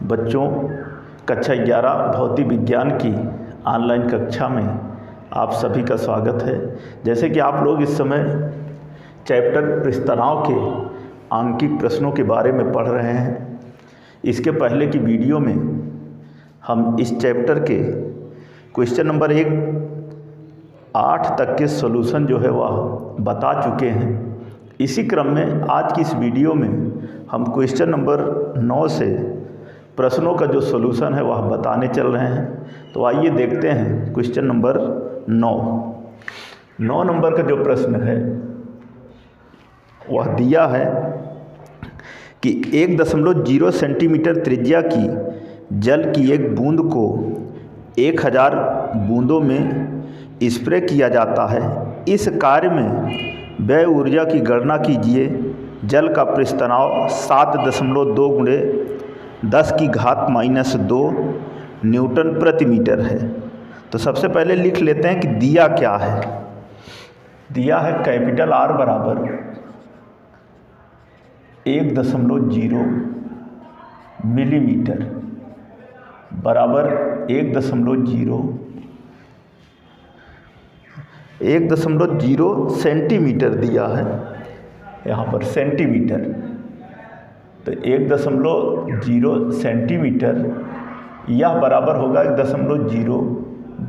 बच्चों, कक्षा 11 भौतिक विज्ञान की ऑनलाइन कक्षा में आप सभी का स्वागत है। जैसे कि आप लोग इस समय चैप्टर प्रस्तनाव के आंकिक प्रश्नों के बारे में पढ़ रहे हैं, इसके पहले की वीडियो में हम इस चैप्टर के क्वेश्चन नंबर 8 तक के सॉल्यूशन जो है वह बता चुके हैं। इसी क्रम में आज की इस वीडियो में हम क्वेश्चन नंबर 9 से प्रश्नों का जो सॉल्यूशन है वह बताने चल रहे हैं। तो आइए देखते हैं क्वेश्चन नंबर 9 नंबर का जो प्रश्न है वह दिया है कि 1.0 सेंटीमीटर त्रिज्या की जल की एक बूंद को 1000 बूंदों में स्प्रे किया जाता है। इस कार्य में व्यय ऊर्जा की गणना कीजिए। जल का प्रस्तनाव 7.2 × 10⁻²न्यूटन प्रति मीटर है। तो सबसे पहले लिख लेते हैं कि दिया क्या है। दिया है कैपिटल R बराबर 1.0 मिलीमीटर बराबर 1.0 सेंटीमीटर दिया है, यहाँ पर सेंटीमीटर। तो 1.0 सेंटीमीटर यह बराबर होगा 1.0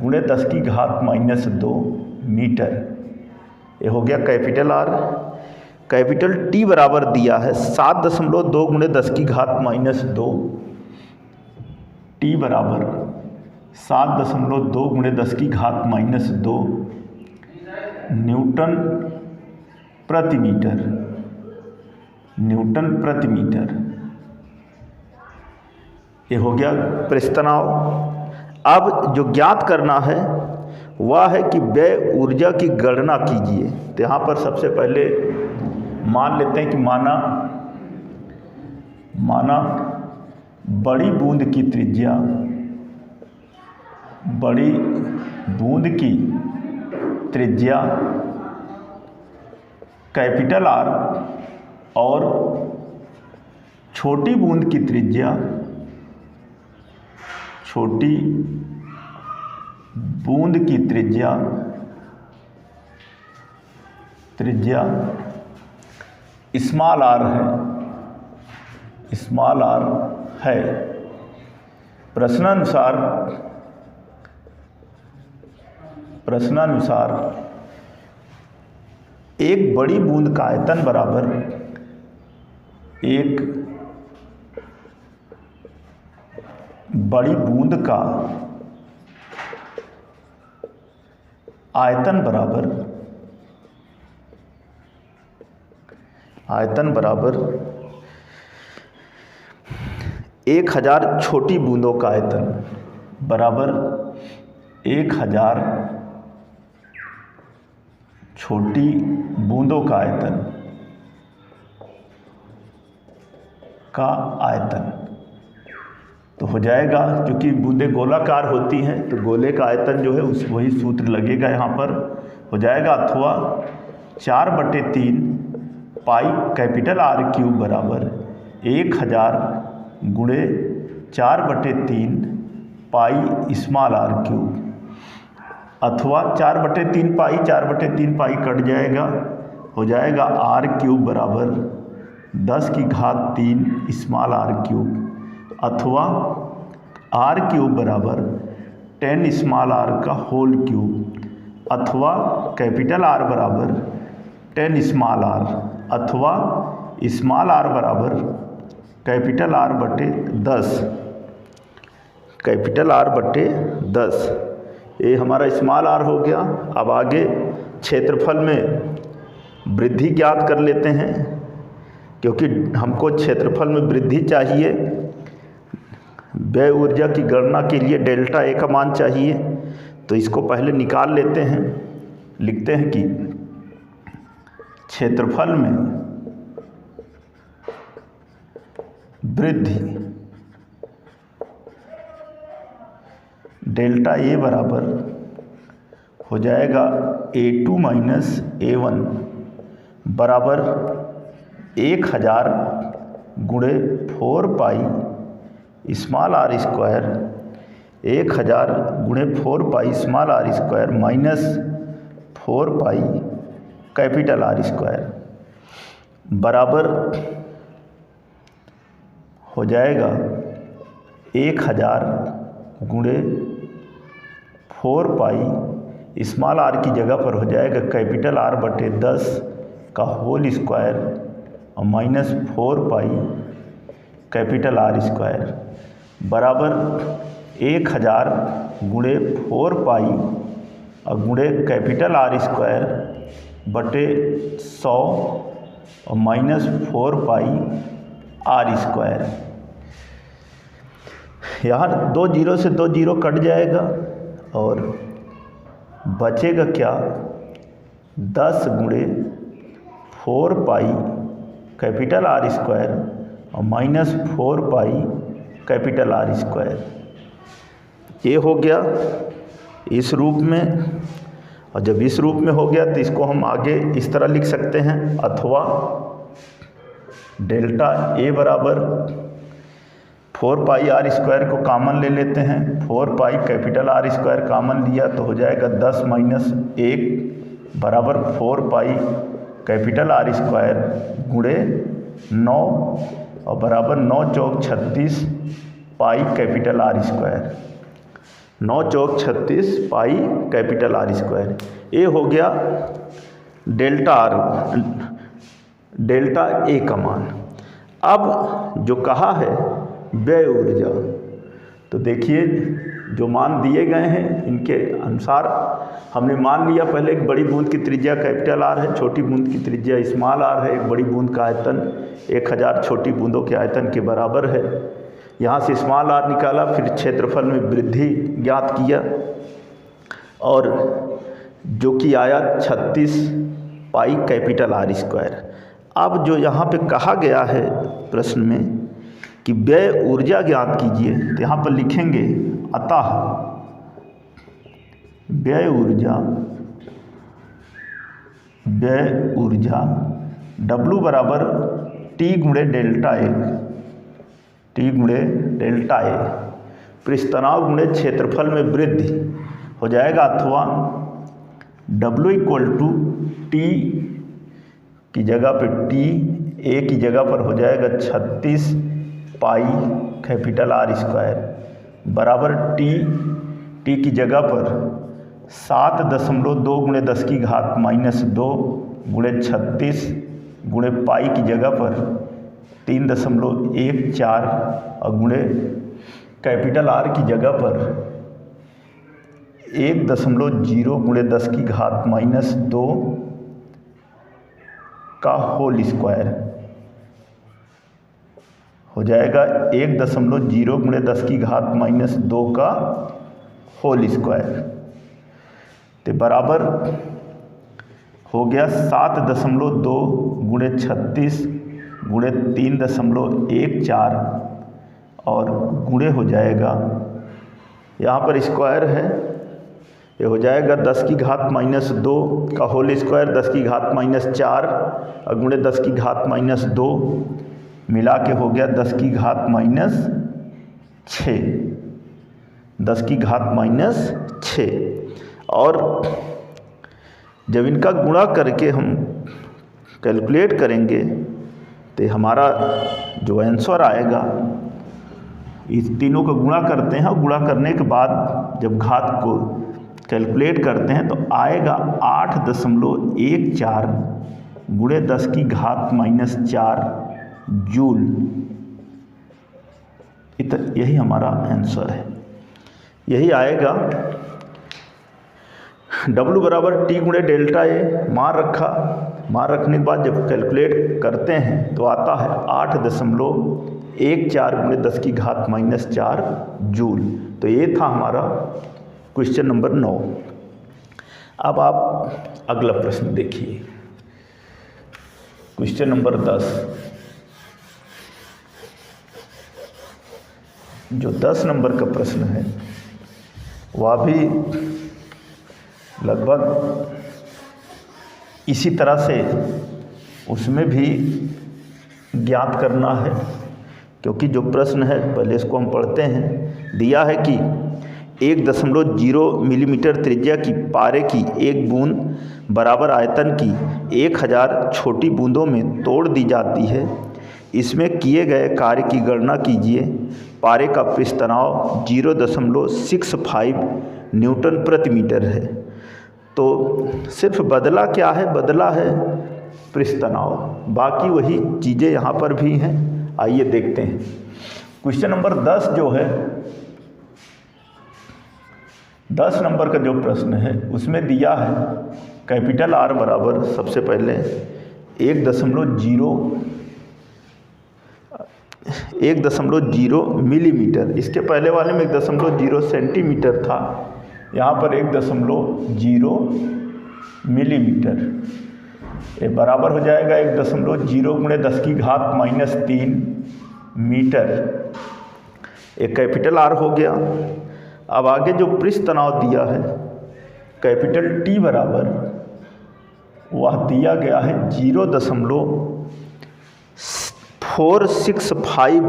× 10⁻² मीटर। ये हो गया कैपिटल R। कैपिटल T बराबर दिया है 7.2 × 10⁻²। T बराबर 7.2 × 10⁻² न्यूटन प्रति मीटर। ये हो गया प्रस्तनाव। अब जो ज्ञात करना है वह है कि व्यय ऊर्जा की गणना कीजिए। तो यहाँ पर सबसे पहले मान लेते हैं कि माना बड़ी बूंद की त्रिज्या कैपिटल R और छोटी बूंद की त्रिज्या स्मॉल r है। प्रश्नानुसार एक बड़ी बूंद का आयतन बराबर एक बड़ी बूंद का आयतन बराबर 1000 छोटी बूंदों का आयतन बराबर 1000 छोटी बूंदों का आयतन तो हो जाएगा। क्योंकि बूंदें गोलाकार होती हैं तो गोले का आयतन जो है वही सूत्र लगेगा यहाँ पर, हो जाएगा। अथवा 4/3 पाई कैपिटल R³ बराबर 1000 × 4/3 पाई स्मॉल r³। अथवा 4/3 पाई कट जाएगा, हो जाएगा R³ बराबर 10⁻³ स्मॉल r³। अथवा R³ बराबर 10 स्मॉल r³। अथवा कैपिटल R बराबर 10 स्मॉल r। अथवा स्मॉल r बराबर कैपिटल R/10। ये हमारा स्मॉल r हो गया। अब आगे क्षेत्रफल में वृद्धि ज्ञात कर लेते हैं, क्योंकि हमको क्षेत्रफल में वृद्धि चाहिए। व्यय ऊर्जा की गणना के लिए ΔA का मान चाहिए, तो इसको पहले निकाल लेते हैं। लिखते हैं कि क्षेत्रफल में वृद्धि ΔA बराबर हो जाएगा A2 - A1 बराबर 1000 × 4 पाई स्मॉल आर स्क्वायर 1000 गुणे 4 pi small R square minus 4 pi capital R square बराबर हो जाएगा 1000 गुणे 4 पाई स्मॉल आर की जगह पर हो जाएगा कैपिटल आर बटे 10 का होल स्क्वायर और minus 4 pi capital R square बराबर 1000 गुणे 4 पाई और गुणे कैपिटल आर स्क्वायर बटे 100 और माइनस 4 पाई आर स्क्वायर। यहाँ 2 जीरो से 2 जीरो कट जाएगा और बचेगा क्या 10 गुणे 4 पाई कैपिटल आर स्क्वायर और minus 4 pi capital R square. ये हो गया इस रूप में, और जब इस रूप में हो गया तो इसको हम आगे इस तरह लिख सकते हैं, अथवा डेल्टा ए बराबर 4 पाई आर स्क्वायर को कॉमन ले लेते हैं। 4 pi capital R square common लिया तो हो जाएगा 10 माइनस 1 बराबर 4 पाई कैपिटल आर स्क्वायर गुणे 9 और बराबर 9 चौक 36 पाई कैपिटल आर स्क्वायर। 9 चौक 36 पाई कैपिटल आर स्क्वायर। ये हो गया डेल्टा आर, डेल्टा ए का मान। अब जो कहा है व्यय ऊर्जा, तो देखिए जो मान दिए गए हैं इनके अनुसार हमने मान लिया पहले एक बड़ी बूंद की त्रिज्या कैपिटल आर है, छोटी बूंद की त्रिज्या स्मॉल आर है। एक बड़ी बूंद का आयतन 1000 छोटी बूंदों के आयतन के बराबर है। यहाँ से स्मॉल आर निकाला, फिर क्षेत्रफल में वृद्धि ज्ञात किया और जो कि आया 36 पाई कैपिटल आर स्क्वायर। अब जो यहाँ पे कहा गया है प्रश्न में कि व्यय ऊर्जा ज्ञात कीजिए, तो यहाँ पर लिखेंगे अतः व्यय ऊर्जा W बराबर T गुणे डेल्टा ए, T गुणे डेल्टा ए पृष्ठतनाव गुणे क्षेत्रफल में वृद्धि हो जाएगा, अथवा W इक्वल टू T की जगह पे T, A की जगह पर हो जाएगा 36 पाई कैपिटल आर स्क्वायर बराबर T की जगह पर 7.2 गुणे 10 की घात माइनस 2 गुणे 36 गुणे पाई की जगह पर 3.14 और गुणे कैपिटल आर की जगह पर 1.0 गुणे 10 की घात माइनस 2 का होल स्क्वायर हो जाएगा 1.0 गुणे 10 की घात माइनस 2 का होल स्क्वायर। तो बराबर हो गया 7.2 गुणे 36 गुणे 3.14 और गुणे हो जाएगा, यहाँ पर स्क्वायर है, ये हो जाएगा 10 की घात माइनस 2 का होल स्क्वायर 10 की घात माइनस 4 और गुणे 10 की घात माइनस 2 मिला के हो गया 10 की घात माइनस 6, 10 की घात माइनस 6। और जब इनका गुणा करके हम कैलकुलेट करेंगे तो हमारा जो आंसर आएगा, इस तीनों का गुणा करते हैं और गुणा करने के बाद जब घात को कैलकुलेट करते हैं तो आएगा 8.14 गुणे 10 की घात माइनस 4 जूल। यही हमारा आंसर है, यही आएगा। W बराबर T गुणे डेल्टा ए मान रखा, मान रखने के बाद जब कैलकुलेट करते हैं तो आता है 8.14 गुणे 10 की घात माइनस 4 जूल। तो ये था हमारा क्वेश्चन नंबर 9। अब आप अगला प्रश्न देखिए, क्वेश्चन नंबर 10। जो 10 नंबर का प्रश्न है वह भी लगभग इसी तरह से उसमें भी ज्ञात करना है क्योंकि जो प्रश्न है पहले इसको हम पढ़ते हैं। दिया है कि 1.0 मिलीमीटर त्रिज्या की पारे की एक बूंद बराबर आयतन की 1000 छोटी बूंदों में तोड़ दी जाती है। इसमें किए गए कार्य की गणना कीजिए। पारे का पृष्ठ तनाव 0.65 न्यूटन प्रति मीटर है। तो सिर्फ बदला क्या है, बदला है पृष्ठ तनाव, बाकी वही चीज़ें यहाँ पर भी हैं। आइए देखते हैं। क्वेश्चन नंबर 10 जो है, 10 नंबर का जो प्रश्न है उसमें दिया है कैपिटल R बराबर सबसे पहले 1.0 मिलीमीटर, इसके पहले वाले में 1.0 सेंटीमीटर था, यहाँ पर 1.0 मिलीमीटर। ये बराबर हो जाएगा 1.0 गुणे 10⁻³ मीटर। एक कैपिटल R हो गया। अब आगे जो पृष्ठ तनाव दिया है कैपिटल T बराबर, वह दिया गया है 0.465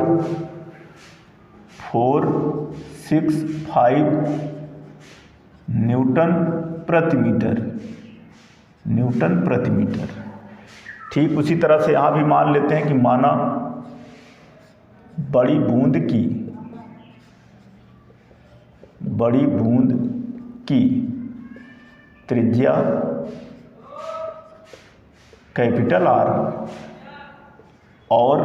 न्यूटन प्रति मीटर। ठीक उसी तरह से यहाँ भी मान लेते हैं कि माना बड़ी बूंद की त्रिज्या कैपिटल R और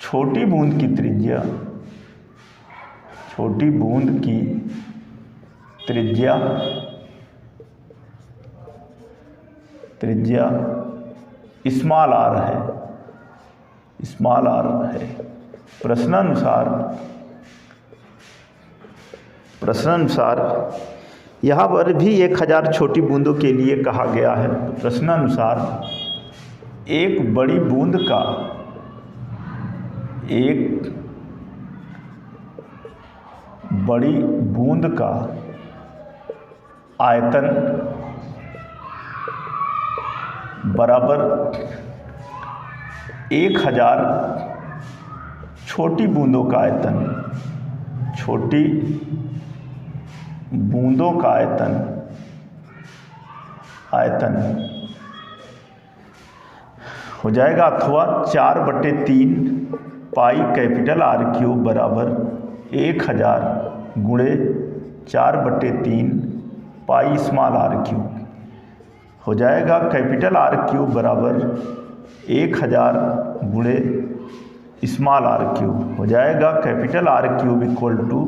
छोटी बूंद की त्रिज्या स्मॉल r है। प्रश्नानुसार यहाँ पर भी 1000 छोटी बूंदों के लिए कहा गया है। प्रश्नानुसार एक बड़ी बूंद का आयतन बराबर 1000 छोटी बूंदों का आयतन हो जाएगा, अथवा 4/3 पाई कैपिटल R³ बराबर 1000 गुणे 4/3 पाई स्मॉल R³ हो जाएगा। कैपिटल R³ बराबर 1000 गुणे स्मॉल R³ हो जाएगा। Capital R³ equal to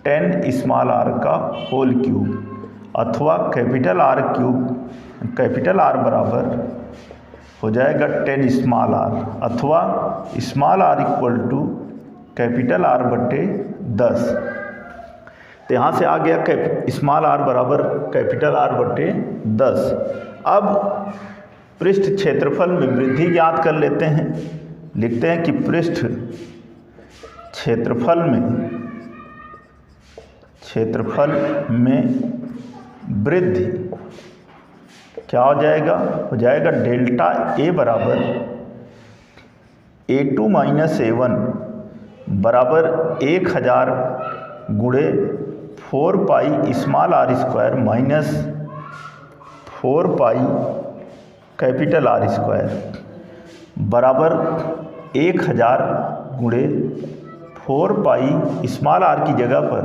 10 small r का होल क्यूब, अथवा कैपिटल R बराबर हो जाएगा 10 स्मॉल r, अथवा small r equal to capital R/10। तो यहाँ से आ गया स्मॉल r बराबर कैपिटल R/10। अब पृष्ठ क्षेत्रफल में वृद्धि ज्ञात कर लेते हैं। लिखते हैं कि पृष्ठ क्षेत्रफल में वृद्धि क्या हो जाएगा? हो जाएगा डेल्टा A बराबर A2 - A1 बराबर 1000 गुणे 4 pi small r² minus 4 pi capital R² बराबर 1000 गुणे 4 पाई स्मॉल r की जगह पर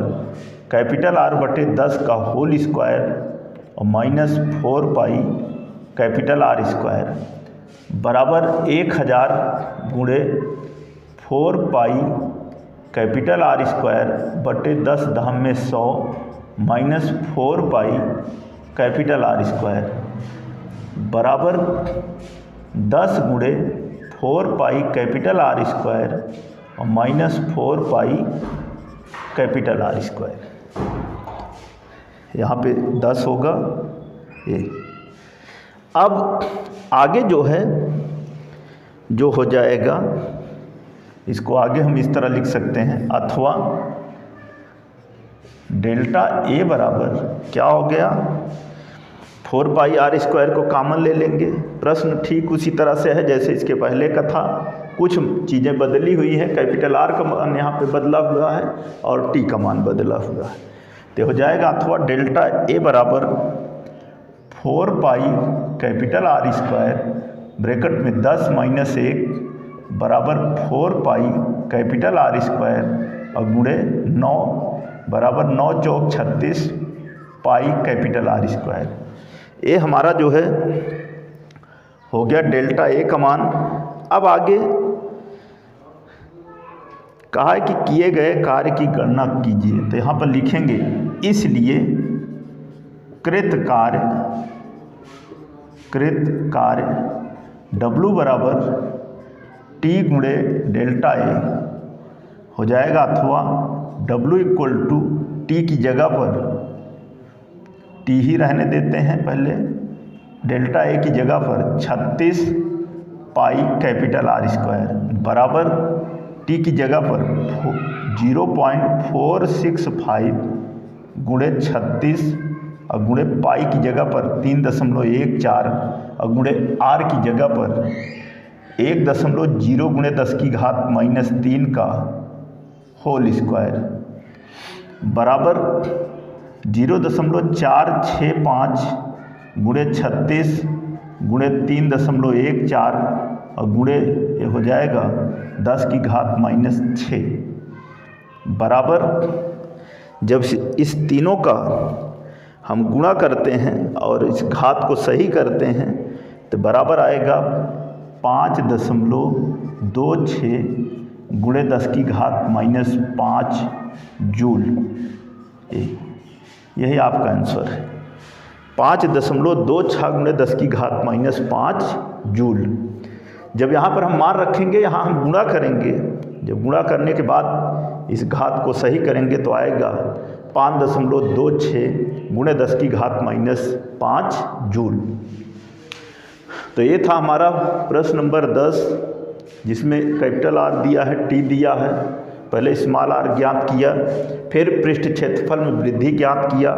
कैपिटल R/10 का होल स्क्वायर और माइनस 4 पाई कैपिटल R² बराबर 1000 गुणे 4 pi capital R² / 10⁻100 minus 4 pi capital R² बराबर 10 गुणे 4 पाई कैपिटल R² और माइनस 4 पाई कैपिटल R²। यहाँ पे 10 होगा ये। अब आगे जो है जो हो जाएगा, इसको आगे हम इस तरह लिख सकते हैं, अथवा डेल्टा A बराबर क्या हो गया? 4 पाई R² को कॉमन ले लेंगे। प्रश्न ठीक उसी तरह से है जैसे इसके पहले का था। कुछ चीज़ें बदली हुई हैं, कैपिटल आर का मान यहाँ पे बदला हुआ है और टी का मान बदला हुआ है। तो हो जाएगा अथवा डेल्टा ए बराबर 4 pi capital R square bracket में 10 माइनस 1 बराबर 4 पाई कैपिटल आर स्क्वायर और गुणे 9 बराबर 9 चौक 36 पाई कैपिटल आर स्क्वायर। ये हमारा जो है हो गया डेल्टा ए का मान। अब आगे कहा है कि किए गए कार्य की गणना कीजिए, तो यहाँ पर लिखेंगे इसलिए कृत कार्य W बराबर T गुणे डेल्टा ए हो जाएगा, अथवा W इक्वल टू T की जगह पर T ही रहने देते हैं पहले, डेल्टा ए की जगह पर 36 पाई कैपिटल आर स्क्वायर बराबर टी की जगह पर 0.465 गुणे 36 और गुणे पाई की जगह पर 3.14 और गुणे आर की जगह पर 1.0 गुणे 10 की घात माइनस 3 का होल स्क्वायर बराबर 0.465 गुणे 36 गुणे 3.14 और गुणे ये हो जाएगा 10 की घात माइनस 6 बराबर, जब इस तीनों का हम गुणा करते हैं और इस घात को सही करते हैं तो बराबर आएगा 5.26 गुणे 10 की घात माइनस 5 जूल। यही आपका आंसर है, 5.26 गुणे 10 की घात माइनस 5 जूल। जब यहाँ पर हम मान रखेंगे, यहाँ हम गुणा करेंगे, जब गुणा करने के बाद इस घात को सही करेंगे तो आएगा 5.26 गुणे 10 की घात माइनस 5 जूल। तो ये था हमारा प्रश्न नंबर 10, जिसमें कैपिटल आर दिया है, टी दिया है, पहले स्मॉल आर ज्ञात किया, फिर पृष्ठ क्षेत्रफल में वृद्धि ज्ञात किया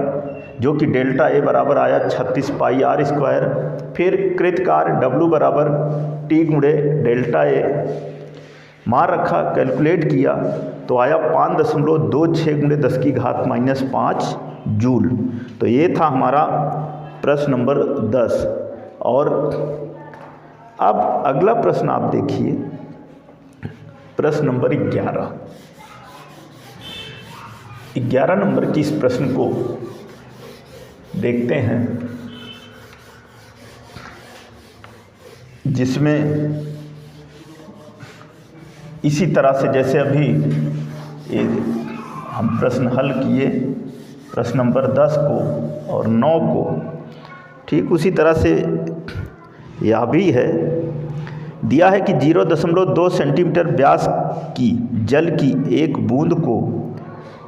जो कि डेल्टा ए बराबर आया 36 पाई आर स्क्वायर, फिर कृत कार्य W बराबर टी गुणे डेल्टा ए मान रखा, कैलकुलेट किया तो आया 5.26 गुणे 10 की घात माइनस 5 जूल। तो ये था हमारा प्रश्न नंबर 10। और अब अगला प्रश्न आप देखिए, प्रश्न नंबर 11 नंबर की इस प्रश्न को देखते हैं, जिसमें इसी तरह से जैसे अभी ये हम प्रश्न हल किए प्रश्न नंबर 10 को और 9 को, ठीक उसी तरह से यह भी है। दिया है कि 0.2 सेंटीमीटर व्यास की जल की एक बूंद को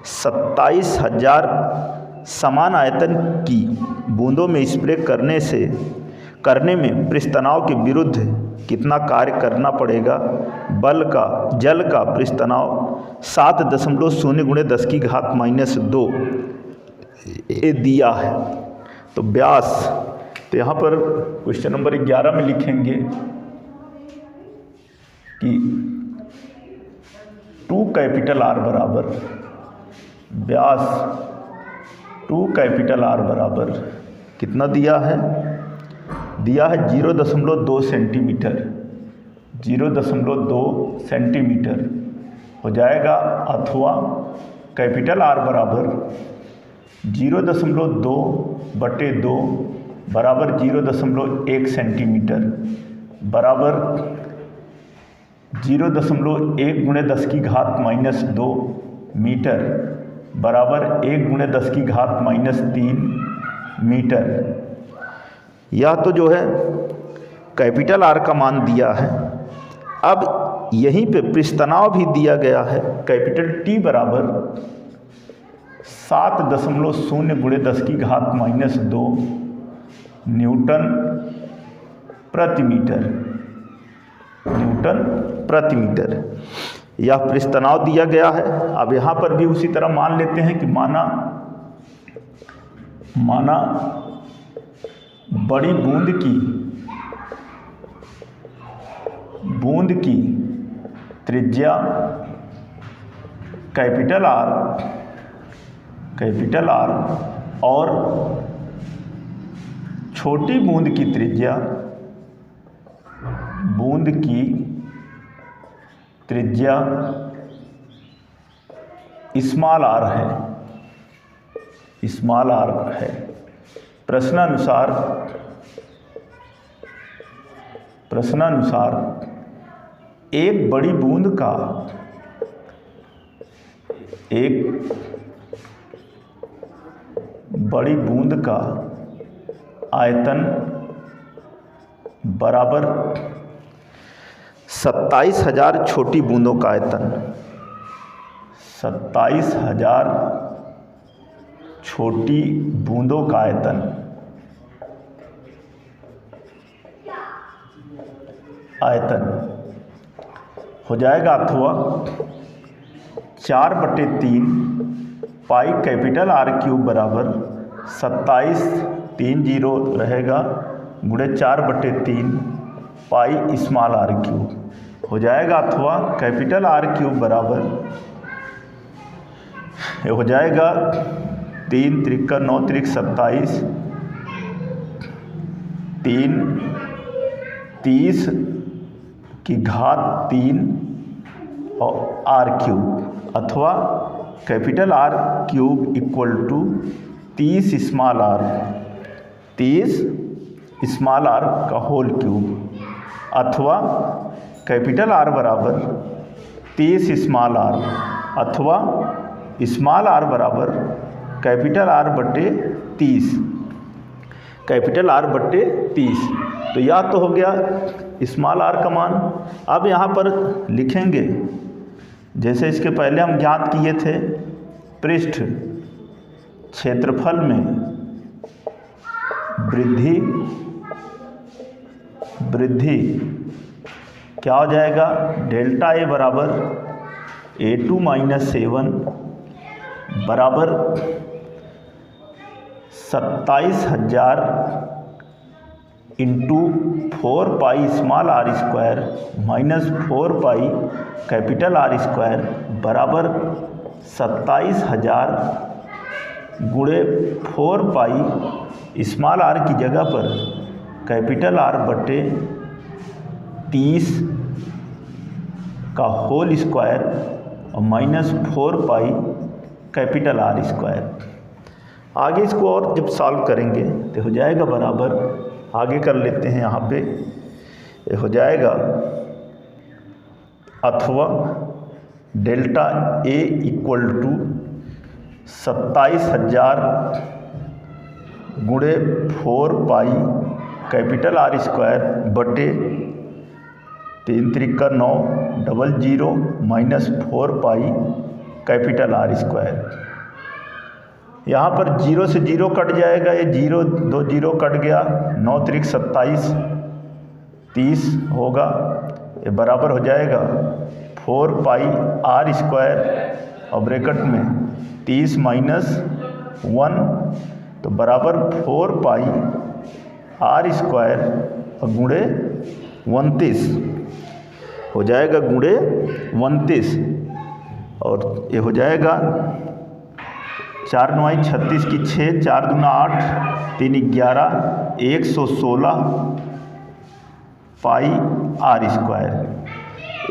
27,000 समान आयतन की बूंदों में स्प्रे करने में पृष्ठतनाव के विरुद्ध कितना कार्य करना पड़ेगा। जल का पृष्ठतनाव 7.0 गुणे 10 की घात माइनस 2 ये दिया है। तो व्यास, तो यहाँ पर क्वेश्चन नंबर 11 में लिखेंगे कि 2 कैपिटल आर बराबर व्यास 2 कैपिटल आर बराबर कितना दिया है 0.2 सेंटीमीटर, 0.2 सेंटीमीटर हो जाएगा, अथवा कैपिटल आर बराबर 0.2/2 बराबर 0.1 सेंटीमीटर बराबर 0.1 गुणे 10 की घात माइनस 2 मीटर बराबर 1 गुणे 10 की घात माइनस 3 मीटर। यह तो जो है कैपिटल आर का मान दिया है। अब यहीं पे पृष्ठतनाव भी दिया गया है, कैपिटल टी बराबर 7.0 गुणे 10 की घात माइनस 2 न्यूटन प्रति मीटर। यह पृष्ठतनाव दिया गया है। अब यहाँ पर भी उसी तरह मान लेते हैं कि माना बड़ी बूंद की त्रिज्या कैपिटल आर और छोटी बूंद की त्रिज्या स्मॉल आर है। प्रश्नानुसार एक बड़ी बूंद का आयतन बराबर 27,000 छोटी बूंदों का आयतन। 27,000 छोटी बूंदों का आयतन हो जाएगा अथवा 4/3 पाई कैपिटल आर क्यूब बराबर 2730 रहेगा गुणे 4/3 पाई स्मॉल आर क्यूब हो जाएगा, अथवा कैपिटल आर क्यूब बराबर हो जाएगा 3 त्रिक 9 त्रिक 27 3 30 की घात 3 और आर क्यूब, अथवा capital R cube equal to 30 small R का होल क्यूब, अथवा कैपिटल आर बराबर 30 स्मॉल आर, अथवा स्मॉल आर बराबर कैपिटल आर बटे 30 तो यह तो हो गया स्मॉल आर का मान। अब यहाँ पर लिखेंगे जैसे इसके पहले हम ज्ञात किए थे, पृष्ठ क्षेत्रफल में वृद्धि क्या हो जाएगा, डेल्टा ए बराबर A2 - A1 बराबर 27,000 into 4 pi small R square minus 4 pi capital R square बराबर 27,000 गुणे 4 पाई स्मॉल आर की जगह पर कैपिटल आर बटे 30 का होल स्क्वायर और minus 4 pi capital R square. आगे इसको और जब सॉल्व करेंगे तो हो जाएगा बराबर, आगे कर लेते हैं यहाँ पे, हो जाएगा अथवा डेल्टा ए इक्वल टू 27,000 गुणे 4 पाई कैपिटल आर स्क्वायर बटे 3 त्रिक 9 00 minus 4 pi capital R square. यहाँ पर 0 से 0 कट जाएगा, ये 0 2 0 कट गया, 9 त्रिक 27 30 होगा, ये बराबर हो जाएगा 4 पाई आर स्क्वायर और ब्रैकेट में 30 माइनस 1 तो बराबर 4 पाई आर स्क्वायर और गुणे 29 हो जाएगा, गुणे 29 और ये हो जाएगा 4 9 36 की 6 4 दूना 8 3 11 116 pi r square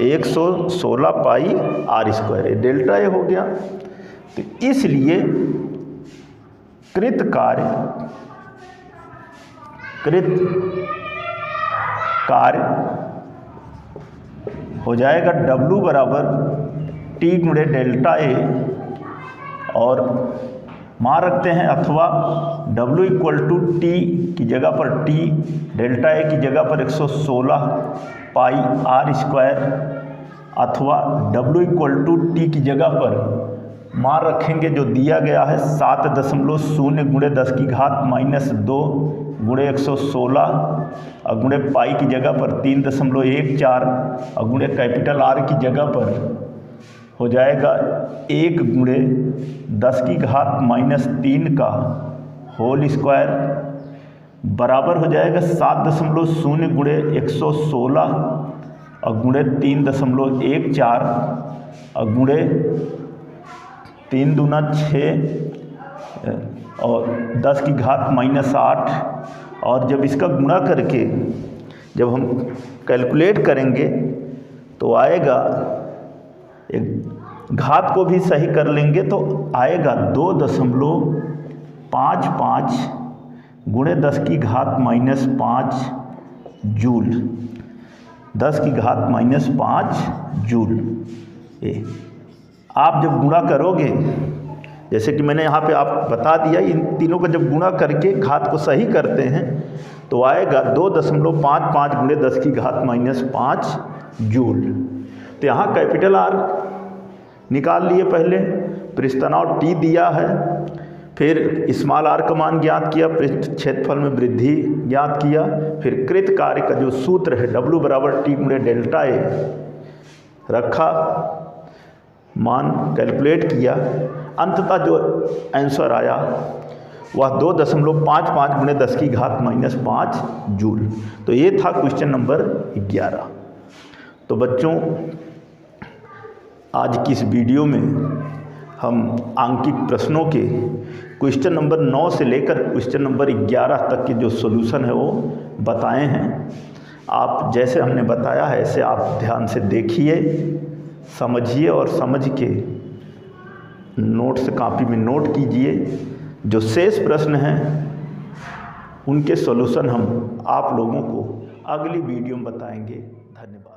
116 pi r square, delta A हो गया। तो इसलिए कृत कार्य हो जाएगा W बराबर T गुणे डेल्टा ए, और मान रखते हैं अथवा W इक्वल टू टी की जगह पर T, डेल्टा ए की जगह पर 116 पाई आर स्क्वायर, अथवा W इक्वल टू टी की जगह पर मान रखेंगे जो दिया गया है 7.0 गुणे 10 की घात -2 गुणे 116 और गुणे पाई की जगह पर 3.14 और गुणे कैपिटल आर की जगह पर हो जाएगा 1 गुणे 10 की घात -3 का होल स्क्वायर बराबर हो जाएगा 7.0 गुणे 116 और गुणे 3.14 और गुणे 3 दूना 6 और 10 की घात -8। और जब इसका गुणा करके जब हम कैलकुलेट करेंगे तो आएगा, एक घात को भी सही कर लेंगे तो आएगा 2.55 गुणे 10 की घात -5 जूल, 10 की घात -5 जूल। ये आप जब गुणा करोगे, जैसे कि मैंने यहाँ पे आप बता दिया, इन तीनों का जब गुणा करके घात को सही करते हैं तो आएगा 2.55 गुणे 10 की घात -5 जूल। तो यहाँ कैपिटल आर निकाल लिए पहले, पृष्ठ तनाव टी दिया है, फिर स्मॉल आर का मान ज्ञात किया, पृष्ठ क्षेत्रफल में वृद्धि ज्ञात किया, फिर कृत कार्य का जो सूत्र है W बराबर टी गुणे डेल्टा ए रखा, मान कैलकुलेट किया, अंततः जो आंसर आया वह 2.55 गुणे 10 की घात -5 जूल। तो ये था क्वेश्चन नंबर 11। तो बच्चों, आज की इस वीडियो में हम आंकिक प्रश्नों के क्वेश्चन नंबर 9 से लेकर क्वेश्चन नंबर 11 तक के जो सॉल्यूशन है वो बताए हैं। आप जैसे हमने बताया है ऐसे आप ध्यान से देखिए, समझिए और समझ के नोट्स कॉपी में नोट कीजिए। जो शेष प्रश्न हैं उनके सॉल्यूशन हम आप लोगों को अगली वीडियो में बताएंगे। धन्यवाद।